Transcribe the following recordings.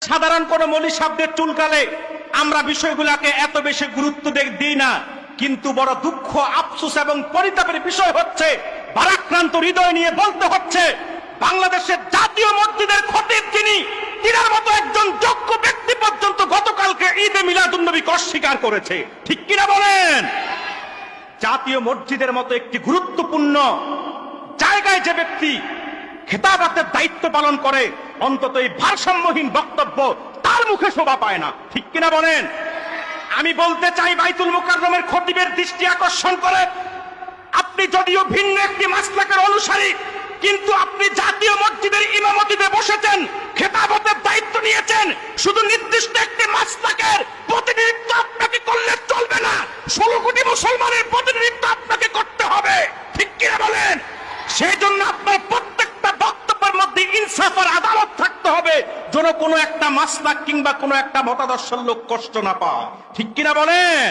সাধারণ কোন মৌলী শব্দের চুলকালে আমরা বিষয়গুলোকে এত বেশি গুরুত্ব দিই না, কিন্তু বড় দুঃখ, আফসোস এবং পরিতাপের বিষয় হচ্ছে ভারাক্রান্ত হৃদয় নিয়ে বলতে হচ্ছে বাংলাদেশের জাতীয় মসজিদের খতিব তিনার মতো একজন যোগ্য ব্যক্তি পর্যন্ত গতকালকে ঈদে মিলাদুন্নবীকে অস্বীকার করেছে। ঠিক কিনা বলেন? জাতীয় মসজিদের মতো একটি গুরুত্বপূর্ণ জায়গায় যে ব্যক্তি খেতাবাতের দায়িত্ব পালন করে, অন্তত এই ভারসাম্যহীন বক্তব্য তার মুখে শোভা পায় না। ঠিক কিনা বলেন? আমি বলতে চাই, বাইতুল মুকাররমের খতিবের দৃষ্টি আকর্ষণ করে, আপনি যদিও ভিন্ন একটি মাসলাকের অনুসারী, কিন্তু আপনি জাতীয় মসজিদের ইমামতিতে বসেছেন, খেতাবতের দায়িত্ব নিয়েছেন। শুধু নির্দিষ্ট একটি মাসলাকের প্রতিনিধিত্ব আপনাকে করলে চলবে না, 16 কোটি মুসলমানের প্রতিনিধিত্ব আপনাকে করতে হবে। ঠিক কিনা বলেন? সেই জন্য আপনার প্রত্যেকটা বক্তব্যের মধ্যে ইনসাফ আর আদালত থাকতে হবে, যেন কোনো একটা মাসলাক কিংবা কোনো একটা মতাদর্শের লোক কষ্ট না পায়। ঠিক কিনা বলেন?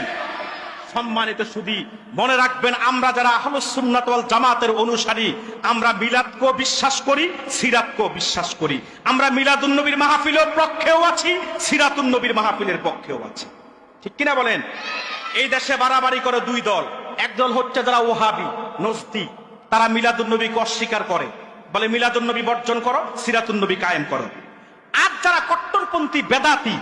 সম্মানিত সুধী, মনে রাখবেন, আমরা যারা আহলুস সুন্নাত ওয়াল জামাতের অনুসারী, আমরা মিলাদকেও বিশ্বাস করি, সিরাতকেও বিশ্বাস করি। আমরা মিলাদুন নবীর মাহফিলের পক্ষেও আছি, সিরাতুন নবীর মাহফিলের পক্ষেও আছি। ঠিক কিনা বলেন? এই দেশে বাড়াবাড়ি করে দুই দল। একদল হচ্ছে যারা ওহাবি, নজদি, তারা মিলাদুন নবীকে অস্বীকার করে, বলে মিলাদুন নবী বর্জন করো, সিরাতুন নবী কায়েম করো। আর যারা কট্টরপন্থী বেদাতি,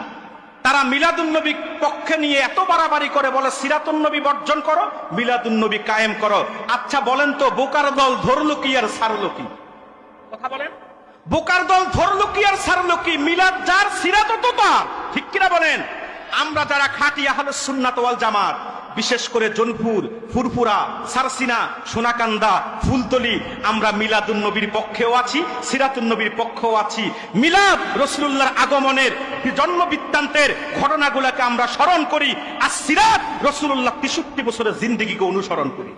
তারা মিলাদুন নবী পক্ষে নিয়ে এত বাড়াবাড়ি করে, বলে সিরাতুন নবী বর্জন করো, মিলাদুন নবী কায়েম করো। আচ্ছা বলেন তো, বোকার দল ধরলো কি আর সারলো কি? কথা বলেন। বোকার দল ধরলো কি আর সারলো কি? মিলাদ যার, সিরাত তো তার। ঠিক কিনা বলেন? আমরা যারা খাঁটি আহলুস সুন্নাত ওয়াল জামাত, বিশেষ করে জোনপুর, ফুরফুরা, সারসিনা, সোনাকান্দা, ফুলতলি, আমরা মিলাদুন নবীর পক্ষেও আছি, সিরাতুন নবীর পক্ষেও আছি। মিলাদ রাসূলুল্লাহর আগমনের জন্ম বৃত্তান্তের ঘটনাগুলোকে আমরা স্মরণ করি, আর সিরাত রাসূলুল্লাহ 63 বছরের জিন্দেগিকে অনুসরণ করি।